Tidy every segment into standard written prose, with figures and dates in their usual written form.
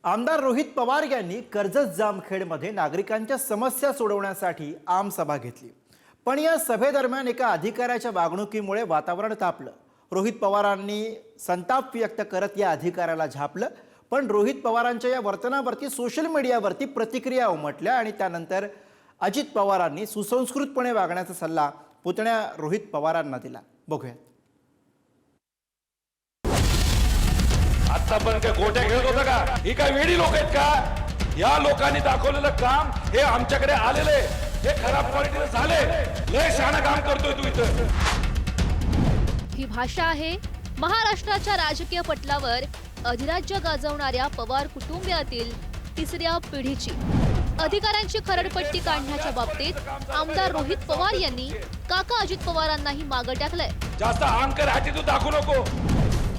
आमदार रोहित पवार यांनी कर्जत जामखेडमध्ये नागरिकांच्या समस्या सोडवण्यासाठी आमसभा घेतली। पण या सभेदरम्यान एका अधिकाऱ्याच्या वागणुकीमुळे वातावरण तापलं। रोहित पवारांनी संताप व्यक्त करत या अधिकाऱ्याला झापलं। पण रोहित पवारांच्या या वर्तनावरती सोशल मीडियावरती प्रतिक्रिया उमटल्या आणि त्यानंतर अजित पवारांनी सुसंस्कृतपणे वागण्याचा सल्ला पुतण्या रोहित पवारांना दिला। बघूया। आतापर्यंत काय गोट्या खेळत होता का? ही काय वेडी लोक आहेत का? या लोकांनी दाखवलेलं काम हे आमच्याकडे आलेले हे खराब क्वालिटीचं झाले। लय शहाणा काम करतोय तू इथं। ही भाषा आहे महाराष्ट्राच्या राजकीय पटलावर अधिराज्य गाजवणाऱ्या पवार कुटुंबियातील तिसऱ्या पिढीची। अधिकाऱ्यांची खरडपट्टी काढण्याच्या बाबतीत आमदार रोहित पवार यांनी काका अजित पवारांनाही मागं टाकलंय। जास्त अहंकार ॲटिट्यूड दाखवू नको।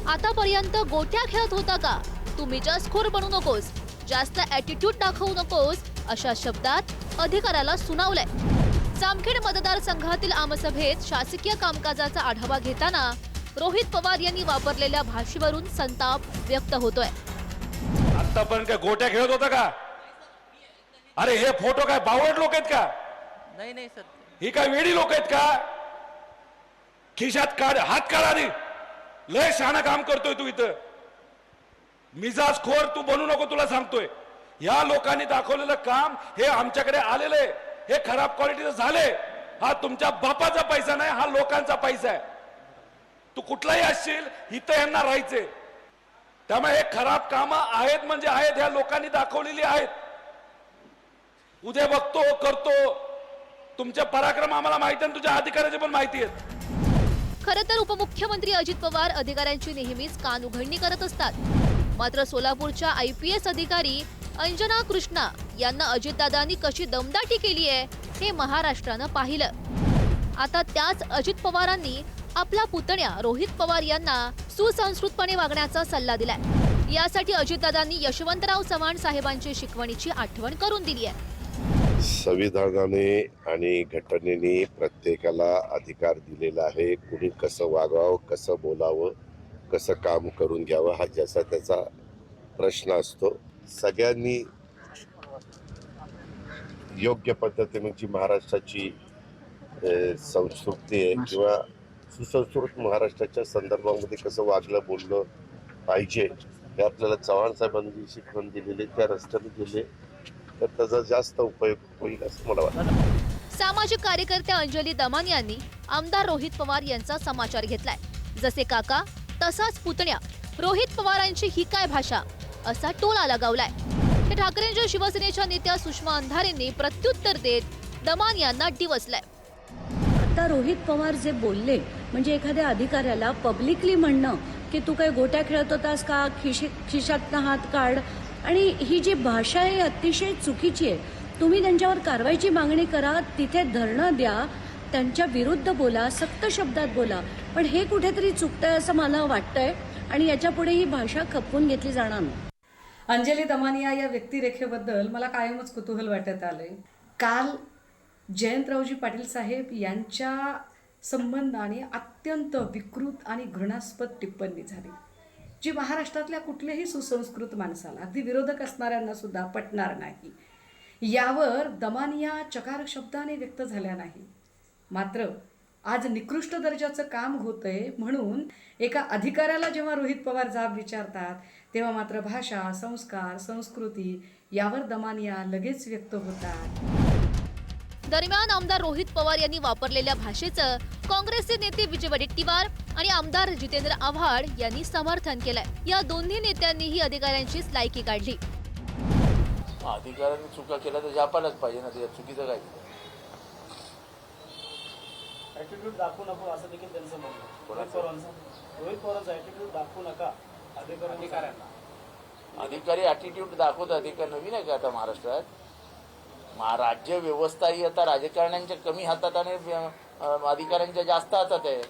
आतापर्यंत गोट्या खेळत होता का? तू मिजाजखोर बनू नकोस, जास्त ॲटिट्यूड दाखवू नकोस, अशा शब्दात अधिकाऱ्याला सुनावलंय। जामखेड मतदारसंघातील आमसभेत शासकीय कामकाजाचा आढावा घेताना रोहित पवार यांनी वापरलेल्या भाषेवरून संताप व्यक्त होतोय। आतापर्यंत काय गोट्या खेळत होता का? अरे हे फोटो काय बावळट लोक आहेत का? नाही सर, ही काय वेडी लोक आहेत का? खिशात काढ, हात काढ आधी। लय शहाणा काम करतोय तू इथं। मिजाजखोर तू बनू नको, तुला सांगतोय। या लोकांनी दाखवलेलं काम हे आमच्याकडे आलेले हे खराब क्वालिटीचं झाले। हा तुमच्या बापाचा पैसा नाही, हा लोकांचा पैसा आहे। तू कुठलाही असशील इथं यांना राहायचे। त्यामुळे हे खराब कामं आहेत म्हणजे आहेत, ह्या लोकांनी दाखवलेली आहेत। उद्या बघतो करतो, तुमचे पराक्रम आम्हाला माहिती आहे, तुझ्या अधिकाऱ्याचे पण माहिती आहेत। खरं तर उपमुख्यमंत्री अजित पवार अधिकाऱ्यांची नेहमीच कान उघडणी करत असतात। मात्र सोलापूरच्या IPS अधिकारी अंजना कृष्णा यांना अजितदादांनी कशी दमदाटी केली आहे हे महाराष्ट्रानं पाहिलं। आता त्याच अजित पवारांनी आपला पुतण्या रोहित पवार यांना सुसंस्कृतपणे वागण्याचा सल्ला दिलाय। यासाठी अजितदादांनी यशवंतराव चव्हाण साहेबांची शिकवणीची आठवण करून दिली आहे। संविधानाने आणि घटनेने प्रत्येकाला अधिकार दिलेला आहे। कुणी कसं वागावं, कसं बोलावं, कसं काम करून घ्यावं हा ज्याचा त्याचा प्रश्न असतो। सगळ्यांनी योग्य पद्धतीने जी महाराष्ट्राची संस्कृती आहे किंवा सुसंस्कृत महाराष्ट्राच्या संदर्भामध्ये कसं वागलं बोललं पाहिजे हे आपल्याला चव्हाण साहेबांनी शिकवण दिलेली, त्या रस्त्याने गेले तर त्याचा जास्त उपयोग होईल असं मला वाटतं। सामाजिक कार्यकर्त्या अंजली दमान यांनी आमदार रोहित पवार यांचा समाचार घेतलाय। जसे काका तसाच पुतण्या रोहित पवारांची ही काय भाषा असा टोला लगावलाय। ठाकरेंच्या शिवसेनेच्या नेत्या सुषमा अंधारेंनी प्रत्युत्तर देत दमान यांना डिवचलंय। आता रोहित पवार जे बोलले म्हणजे एखाद्या अधिकाऱ्याला पब्लिकली म्हणणं की तू काय गोट्या खेळत होतास का, खिशातनं हात काढ, आणि ही जी भाषा आहे अतिशय चुकीची आहे। तुम्ही त्यांच्यावर कारवाईची मागणी करा, तिथे धरणं द्या, त्यांच्या विरुद्ध बोला, सक्त शब्दात बोला, पण हे कुठेतरी चुकतंय असं मला वाटतंय आणि याच्या पुढे ही भाषा खपवून घेतली जाणार नाही। अंजली दमानिया या व्यक्तिरेखेबद्दल मला कायमच कुतूहल वाटत आलंय। काल जयंतरावजी पाटील साहेब यांच्या संबंधाने अत्यंत विकृत आणि घृणास्पद टिप्पणी झाली, जी महाराष्ट्रातल्या कुठल्याही सुसंस्कृत माणसाला, अगदी विरोधक असणाऱ्यांना सुद्धा पटणार नाही। यावर दमानिया चकार शब्दाने व्यक्त झाल्या नाही। मात्र आज निकृष्ट दर्जाचं काम होतंय म्हणून एका अधिकाऱ्याला जेव्हा रोहित पवार जाब विचारतात तेव्हा मात्र भाषा, संस्कार, संस्कृती यावर दमानिया लगेच व्यक्त होतात। दरम्यान आमदार रोहित पवार यांनी वापरलेल्या भाषेचं काँग्रेसचे नेते विजय वडेट्टीवार आणि आमदार जितेंद्र आव्हाड यांनी समर्थन केलंय। या दोन्ही नेत्यांनीही अधिकाऱ्यांची लायकी काढली। अधिकाऱ्यांनी चुका केल्या तर जापायलाच पाहिजे ना, त्या चुकीचं काय? ॲटिट्यूड दाखवू नको असं देखील त्यांचं म्हणणं। रोहित पवारांचा ॲटिट्यूड दाखवू नका अधिकाऱ्यांना। अधिकारी ॲटिट्यूड दाखवतात, हे काय नवीन आहे का आता महाराष्ट्रात? राज्य व्यवस्था ही आता राजकारण्यांच्या कमी हातात आणि अधिकाऱ्यांच्या जास्त हातात आहे।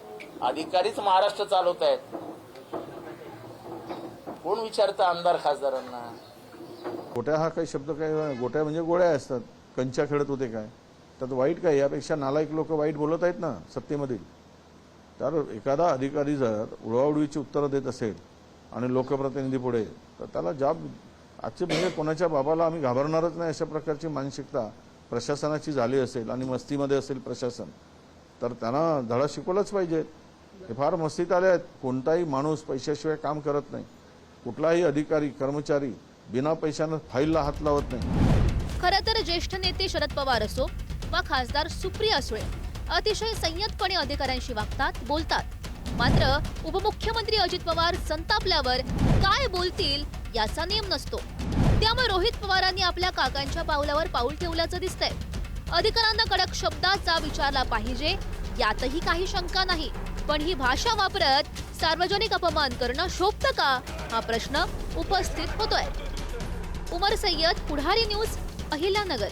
अधिकारीच महाराष्ट्र चालवत आहेत। कोण विचारतं आमदार खासदारांना? गोट्या हा काही शब्द काय? गोट्या म्हणजे गोळ्या असतात। कंच्या खेळत होते काय? त्यात वाईट काय? यापेक्षा नालायक लोक वाईट बोलत आहेत ना सत्तेमधील। तर एखादा अधिकारी जर उडवाउडवीची उत्तरं देत असेल आणि लोकप्रतिनिधी पुढे, तर त्याला जाब आजचे म्हणजे कोणाच्या बाबाला आम्ही घाबरणारच नाही अशा प्रकारची मानसिकता प्रशासनाची झाली असेल आणि मस्तीमध्ये असेल प्रशासन, तर त्यांना धडा शिकवलाच पाहिजे. हे फार मस्तीत आले आहेत. कोणताही माणूस पैशाशिवाय काम करत नाही. कुठलाही अधिकारी कर्मचारी बिना पैशानं फाईलला हात लावत नाही. खरं तर ज्येष्ठ नेते शरद पवार असो वा खासदार सुप्रिया सुळे अतिशय संयतपणे अधिकाऱ्यांशी वागतात, बोलतात. मात्र उपमुख्यमंत्री अजित पवार संतापल्यावर काय बोलतील याचा नेम नसतो. त्यामुळे रोहित पवारांनी आपल्या काकांच्या पावलावर पाऊल ठेवल्याचं दिसतंय. अधिकाऱ्यांना कडक शब्दाचा विचारला पाहिजे यातही काही शंका नाही. पण ही भाषा वापरत सार्वजनिक अपमान करणं शोभतं का, हा प्रश्न उपस्थित होतोय. उमर सय्यद, पुढारी न्यूज, अहिल्यानगर.